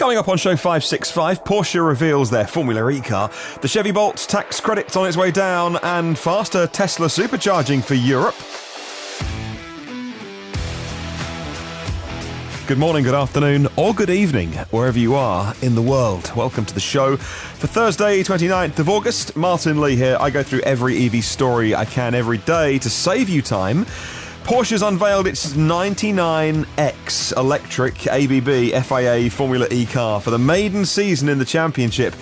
Coming up on show 565, Porsche reveals their Formula E car, the Chevy Bolt tax credits on its way down, and faster Tesla supercharging for Europe. Good morning, good afternoon, or good evening, wherever you are in the world. Welcome to the show for Thursday, 29th of August. Martyn Lee here. I go through every EV story I can every day to save you time. Porsche's unveiled its 99X electric ABB FIA Formula E car for the maiden season in the championship.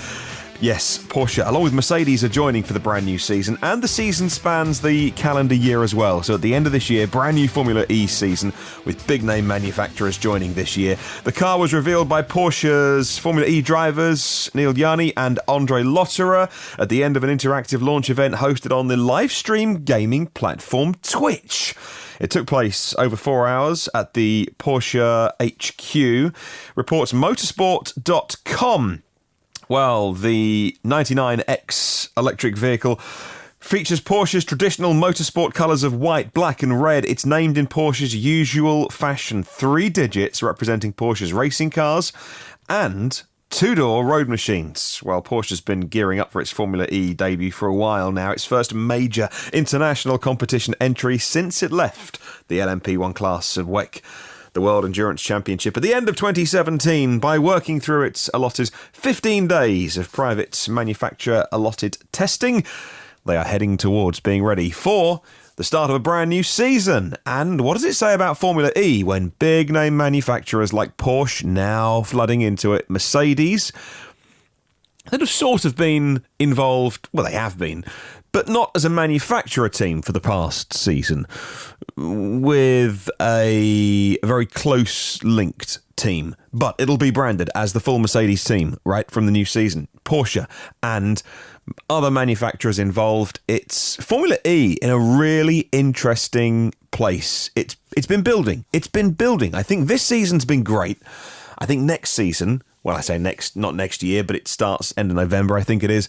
Yes, Porsche, along with Mercedes, are joining for the brand new season, and the season spans the calendar year as well. So at the end of this year, brand new Formula E season with big name manufacturers joining this year. The car was revealed by Porsche's Formula E drivers Neel, Jani and Lotterer at the end of an interactive launch event hosted on the livestream gaming platform Twitch. It took place over 4 hours at the Porsche HQ, reports motorsport.com. Well, the 99X electric vehicle features Porsche's traditional motorsport colours of white, black and red. It's named in Porsche's usual fashion, 3 digits representing Porsche's racing cars and two-door road machines. Well, Porsche's been gearing up for its Formula E debut for a while now, its first major international competition entry since it left the LMP1 class of WEC, the World Endurance Championship, at the end of 2017 by working through its allotted 15 days of private manufacturer allotted testing. They are heading towards being ready for the start of a brand new season. And what does it say about Formula E when big name manufacturers like Porsche now flooding into it, Mercedes, that have sort of been involved, well, they have been, but not as a manufacturer team for the past season, with a very close linked team, but it'll be branded as the full Mercedes team, right, from the new season. Porsche and other manufacturers involved. It's Formula E in a really interesting place. It's been building. It's been building. I think this season's been great. I think next season, well, I say next, not next year, but it starts end of November, I think it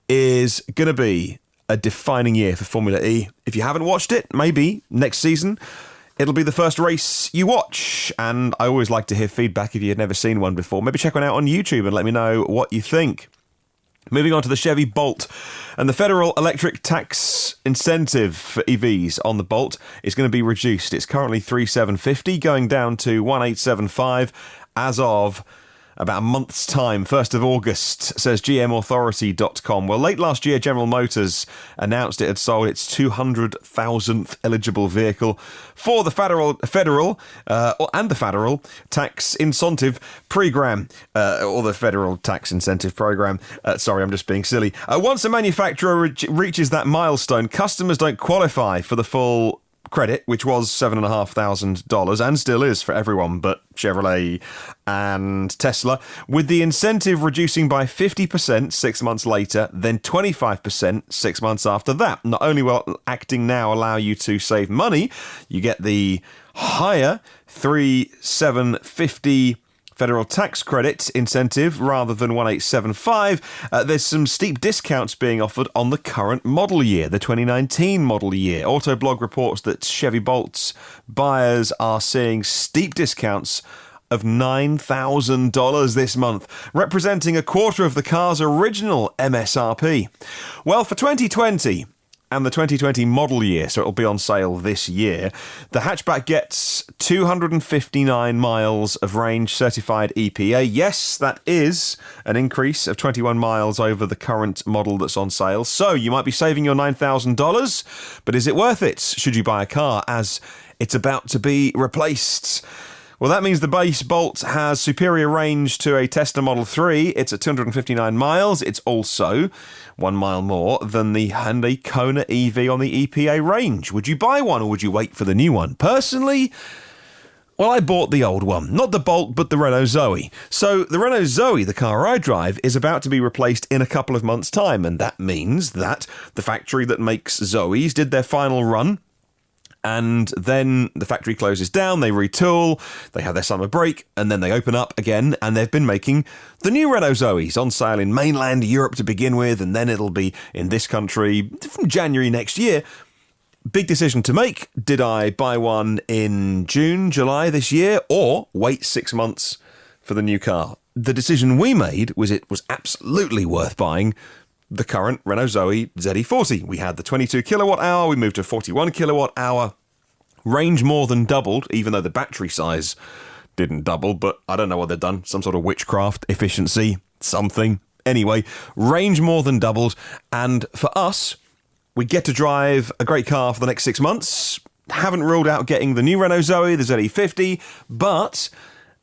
is going to be a defining year for Formula E. If you haven't watched it, maybe next season it'll be the first race you watch. And I always like to hear feedback if you've never seen one before. Maybe check one out on YouTube and let me know what you think. Moving on to the Chevy Bolt, and the federal electric tax incentive for EVs on the Bolt is going to be reduced. It's currently $3,750, going down to $1,875 as of about a month's time, 1st of August, says GMauthority.com. Well, late last year, General Motors announced it had sold its 200,000th eligible vehicle for the federal tax incentive program, or the federal tax incentive program. Sorry, I'm just being silly. Once a manufacturer reaches that milestone, customers don't qualify for the full credit, which was $7,500 and still is for everyone but Chevrolet and Tesla, with the incentive reducing by 50% 6 months later, then 25% 6 months after that. Not only will acting now allow you to save money, you get the higher $3,750 federal tax credit incentive rather than $1,875. There's some steep discounts being offered on the current model year, the 2019 model year. Autoblog reports that Chevy Bolt's buyers are seeing steep discounts of $9,000 this month, representing a quarter of the car's original MSRP. Well, for 2020 and the 2020 model year, so it'll be on sale this year, the hatchback gets 259 miles of range certified EPA. Yes, that is an increase of 21 miles over the current model that's on sale. So you might be saving your $9,000, but is it worth it should you buy a car as it's about to be replaced? Well, that means the base Bolt has superior range to a Tesla Model 3. It's at 259 miles. It's also 1 mile more than the Hyundai Kona EV on the EPA range. Would you buy one or would you wait for the new one? Personally, well, I bought the old one. Not the Bolt, but the Renault Zoe. So the Renault Zoe, the car I drive, is about to be replaced in a couple of months' time. And that means that the factory that makes Zoes did their final run, and then the factory closes down, they retool, they have their summer break, and then they open up again, and they've been making the new Renault Zoes on sale in mainland Europe to begin with, and then it'll be in this country from January next year. Big decision to make. Did I buy one in June, July this year, or wait 6 months for the new car? the decision we made was it was absolutely worth buying the current Renault Zoe ZE40. We had the 22 kilowatt hour, we moved to 41 kilowatt hour, range more than doubled, even though the battery size didn't double, but I don't know what they've done, some sort of witchcraft, efficiency, something. Anyway, range more than doubled, and for us, we get to drive a great car for the next 6 months. Haven't ruled out getting the new Renault Zoe, the ZE50, but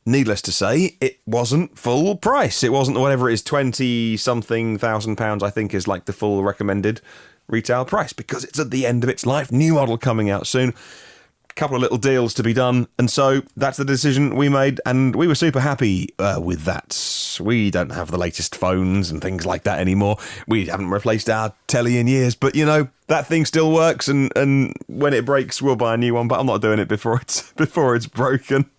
needless to say, it wasn't full price. It wasn't whatever it is, 20-something thousand pounds, I think, is like the full recommended retail price, because it's at the end of its life. New model coming out soon. Couple of little deals to be done, and so that's the decision we made, and we were super happy with that. We don't have the latest phones and things like that anymore. We haven't replaced our telly in years, but you know, that thing still works, and when it breaks, we'll buy a new one, but I'm not doing it before it's broken.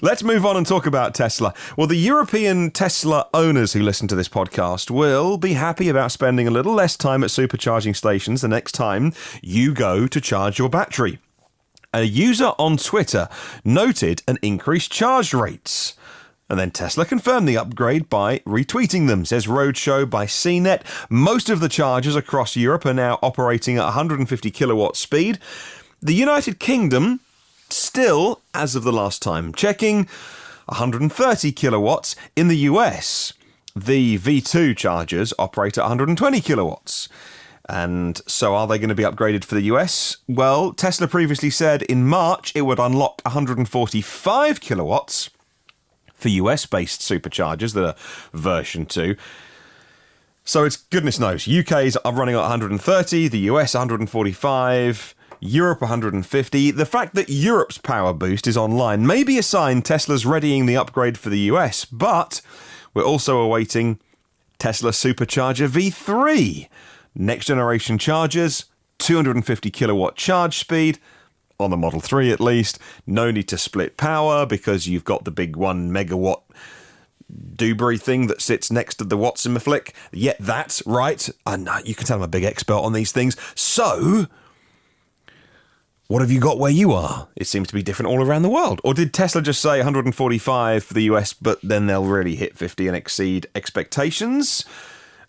Let's move on and talk about Tesla. Well, the European Tesla owners who listen to this podcast will be happy about spending a little less time at supercharging stations the next time you go to charge your battery. A user on Twitter noted an increased charge rates. And then Tesla confirmed the upgrade by retweeting them, says Roadshow by CNET. Most of the chargers across Europe are now operating at 150 kilowatt speed. The United Kingdom, still, as of the last time checking, 130 kilowatts. In the US, the V2 chargers operate at 120 kilowatts. And so are they going to be upgraded for the US? Well, Tesla previously said in March it would unlock 145 kilowatts for US-based superchargers that are version 2. So it's goodness knows. UK's are running at 130, the US 145, Europe 150. The fact that Europe's power boost is online may be a sign Tesla's readying the upgrade for the US, but we're also awaiting Tesla Supercharger V3. Next generation chargers, 250 kilowatt charge speed, on the Model 3 at least. No need to split power because you've got the big 1 megawatt Dewberry thing that sits next to the watts in the flick. Yeah, that's right. And you can tell I'm a big expert on these things. So, what have you got where you are? It seems to be different all around the world. Or did Tesla just say 145 for the US, but then they'll really hit 50 and exceed expectations?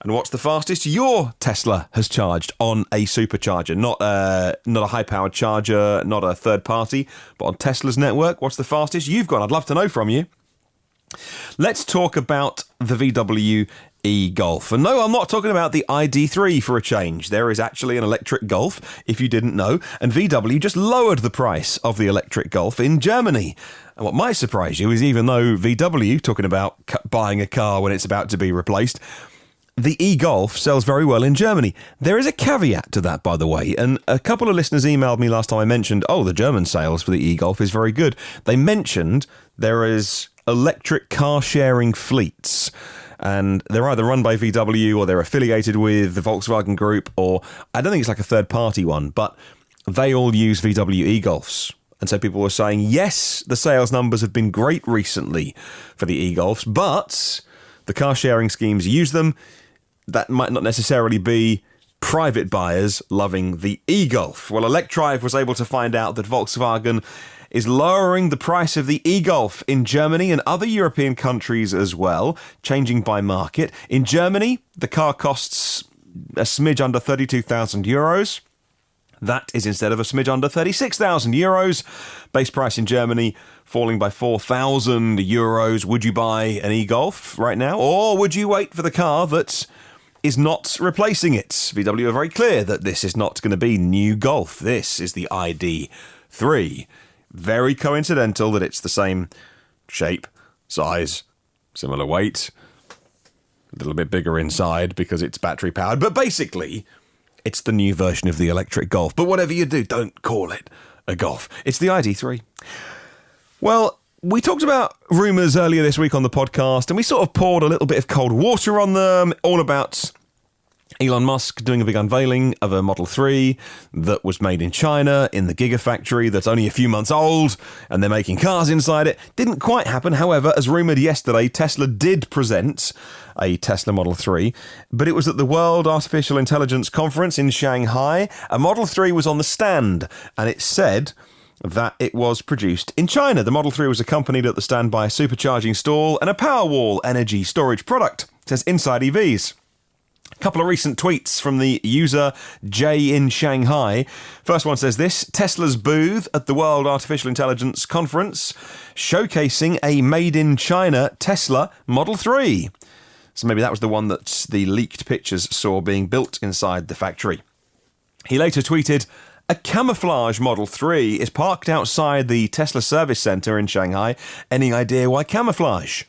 And what's the fastest your Tesla has charged on a supercharger? Not a high-powered charger, not a third party, but on Tesla's network. What's the fastest you've gone? I'd love to know from you. Let's talk about the VW e-Golf. And no, I'm not talking about the ID3 for a change. There is actually an electric Golf, if you didn't know, and VW just lowered the price of the electric Golf in Germany. And what might surprise you is even though VW, talking about buying a car when it's about to be replaced, the e-Golf sells very well in Germany. There is a caveat to that, by the way, and a couple of listeners emailed me last time I mentioned, the German sales for the e-Golf is very good. They mentioned there is electric car-sharing fleets, and they're either run by VW or they're affiliated with the Volkswagen Group, or I don't think it's like a third-party one, but they all use VW e-Golfs. And so people were saying, yes, the sales numbers have been great recently for the e-Golfs, but the car-sharing schemes use them. That might not necessarily be private buyers loving the e-Golf. Well, Electrive was able to find out that Volkswagen is lowering the price of the e-Golf in Germany and other European countries as well, changing by market. In Germany, the car costs a smidge under 32,000 euros. That is instead of a smidge under 36,000 euros. Base price in Germany falling by 4,000 euros. Would you buy an e-Golf right now? Or would you wait for the car that is not replacing it? VW are very clear that this is not going to be new Golf. This is the ID3. Very coincidental that it's the same shape, size, similar weight, a little bit bigger inside because it's battery powered. But basically, it's the new version of the electric Golf. But whatever you do, don't call it a Golf. It's the ID3. Well, we talked about rumours earlier this week on the podcast, and we sort of poured a little bit of cold water on them, all about Elon Musk doing a big unveiling of a Model 3 that was made in China in the Gigafactory that's only a few months old, and they're making cars inside it. Didn't quite happen. However, as rumoured yesterday, Tesla did present a Tesla Model 3, but it was at the World Artificial Intelligence Conference in Shanghai. A Model 3 was on the stand, and it said that it was produced in China. The Model 3 was accompanied at the stand by a supercharging stall and a Powerwall energy storage product. It says Inside EVs. A couple of recent tweets from the user J in Shanghai. First one says this: Tesla's booth at the World Artificial Intelligence Conference showcasing a made in China Tesla Model 3. So maybe that was the one that the leaked pictures saw being built inside the factory. He later tweeted, a camouflage Model 3 is parked outside the Tesla service centre in Shanghai. Any idea why camouflage?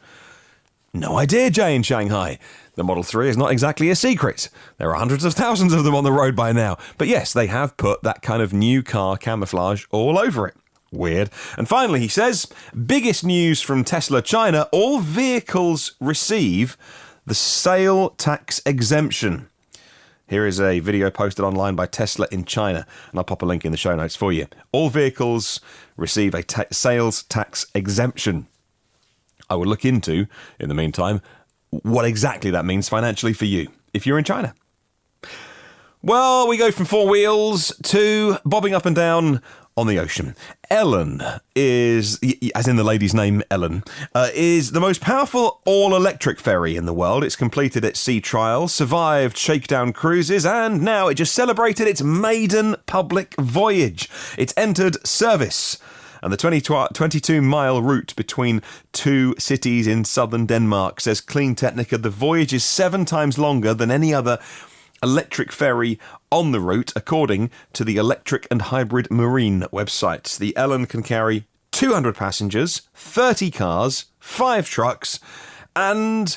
No idea, Jay in Shanghai. The Model 3 is not exactly a secret. There are hundreds of thousands of them on the road by now. But yes, they have put that kind of new car camouflage all over it. Weird. And finally, he says, biggest news from Tesla China, all vehicles receive the sale tax exemption. Here is a video posted online by Tesla in China, and I'll pop a link in the show notes for you. All vehicles receive a sales tax exemption. I will look into, in the meantime, what exactly that means financially for you, if you're in China. Well, we go from four wheels to bobbing up and down on the ocean. Ellen is, as in the lady's name, Ellen, is the most powerful all-electric ferry in the world. It's completed its sea trials, survived shakedown cruises, and now it just celebrated its maiden public voyage. It's entered service. And the 22-mile route between two cities in southern Denmark, says Clean Technica, the voyage is 7 times longer than any other electric ferry on the route, according to the Electric and Hybrid Marine website. The Ellen can carry 200 passengers, 30 cars, 5 trucks, and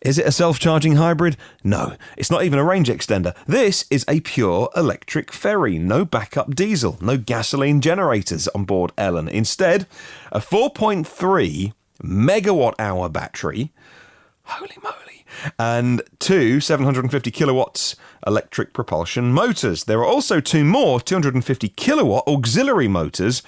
is it a self-charging hybrid? No, it's not even a range extender. This is a pure electric ferry. No backup diesel, no gasoline generators on board Ellen. Instead, a 4.3 megawatt hour battery, holy moly, and 2 750 kilowatts electric propulsion motors. There are also 2 more 250 kilowatt auxiliary motors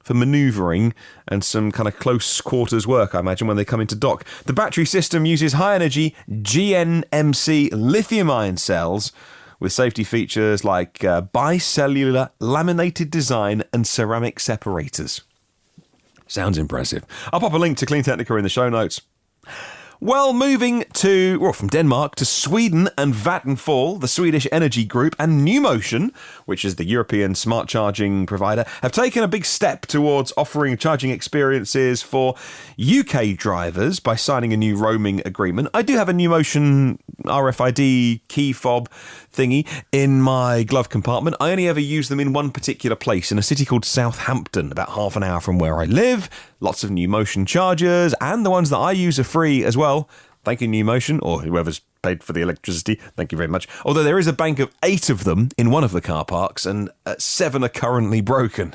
for manoeuvring and some kind of close quarters work, I imagine, when they come into dock. The battery system uses high-energy GNMC lithium-ion cells with safety features like bicellular laminated design and ceramic separators. Sounds impressive. I'll pop a link to Clean Technica in the show notes. Well, moving from Denmark to Sweden and Vattenfall, the Swedish energy group, and NewMotion, which is the European smart charging provider, have taken a big step towards offering charging experiences for UK drivers by signing a new roaming agreement. I do have a NewMotion RFID key fob thingy in my glove compartment. I only ever use them in one particular place, in a city called Southampton, about half an hour from where I live. Lots of NewMotion chargers, and the ones that I use are free as well. Thank you, NewMotion, or whoever's paid for the electricity. Thank you very much. Although there is a bank of 8 of them in one of the car parks, and 7 are currently broken.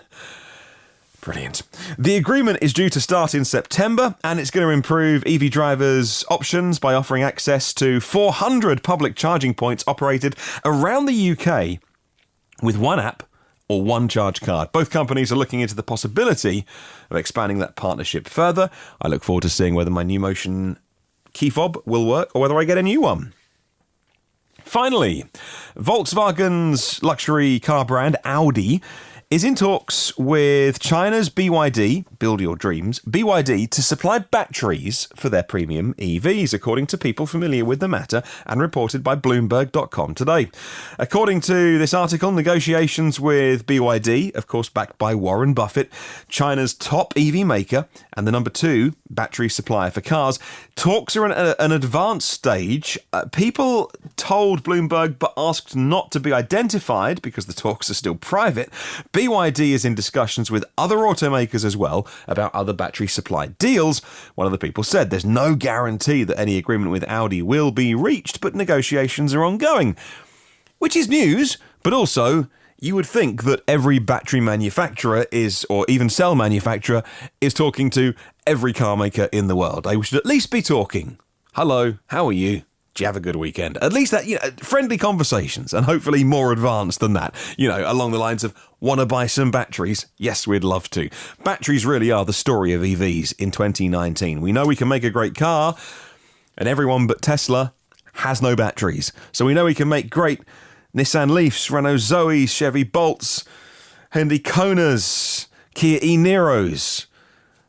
Brilliant. The agreement is due to start in September, and it's going to improve EV drivers' options by offering access to 400 public charging points operated around the UK with one app or one charge card. Both companies are looking into the possibility of expanding that partnership further. I look forward to seeing whether my NewMotion key fob will work or whether I get a new one. Finally, Volkswagen's luxury car brand Audi is in talks with China's BYD, Build Your Dreams, BYD, to supply batteries for their premium EVs, according to people familiar with the matter and reported by Bloomberg.com today. According to this article, negotiations with BYD, of course backed by Warren Buffett, China's top EV maker and the number 2 battery supplier for cars, talks are at an advanced stage. People told Bloomberg but asked not to be identified because the talks are still private. BYD is in discussions with other automakers as well about other battery supply deals. One of the people said there's no guarantee that any agreement with Audi will be reached, but negotiations are ongoing. Which is news, but also you would think that every battery manufacturer is, or even cell manufacturer, is talking to every car maker in the world. They should at least be talking. Hello, how are you? Do you have a good weekend? At least that, friendly conversations, and hopefully more advanced than that. Along the lines of, want to buy some batteries? Yes, we'd love to. Batteries really are the story of EVs in 2019. We know we can make a great car, and everyone but Tesla has no batteries. So we know we can make great Nissan Leafs, Renault Zoes, Chevy Bolts, Hyundai Konas, Kia e-Niros,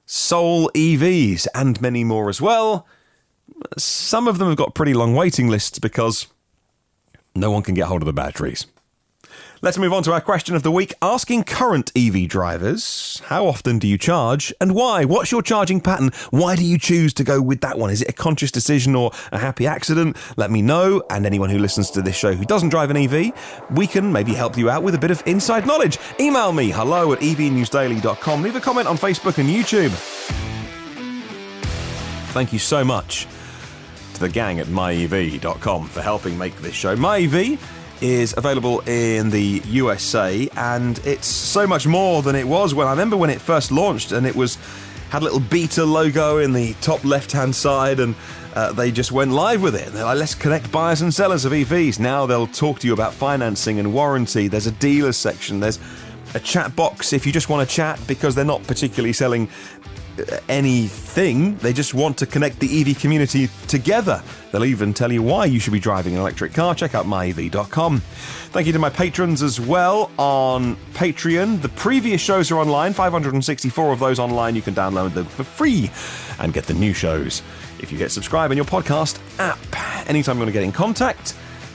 Soul EVs, and many more as well. Some of them have got pretty long waiting lists because no one can get hold of the batteries. Let's move on to our question of the week, asking current EV drivers, how often do you charge and why? What's your charging pattern? Why do you choose to go with that one? Is it a conscious decision or a happy accident? Let me know, and anyone who listens to this show who doesn't drive an EV, we can maybe help you out with a bit of inside knowledge. Email me, hello@evnewsdaily.com. Leave a comment on Facebook and YouTube. Thank you so much to the gang at myev.com for helping make this show. MyEV is available in the USA, and it's so much more than it was when I remember when it first launched, and it had a little beta logo in the top left-hand side, and they just went live with it. They're like, let's connect buyers and sellers of EVs. Now they'll talk to you about financing and warranty. There's a dealer section. There's a chat box if you just want to chat, because they're not particularly selling anything. They just want to connect the EV community together. They'll even tell you why you should be driving an electric car. Check out myev.com. Thank you to my patrons as well on Patreon. The previous shows are online, 564 of those online. You can download them for free and get the new shows if you get subscribed in your podcast app. Anytime you want to get in contact,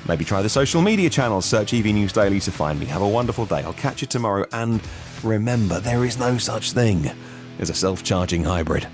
maybe try the social media channels. Search EV News Daily to find me. Have a wonderful day. I'll catch you tomorrow. And remember, there is no such thing as a self-charging hybrid.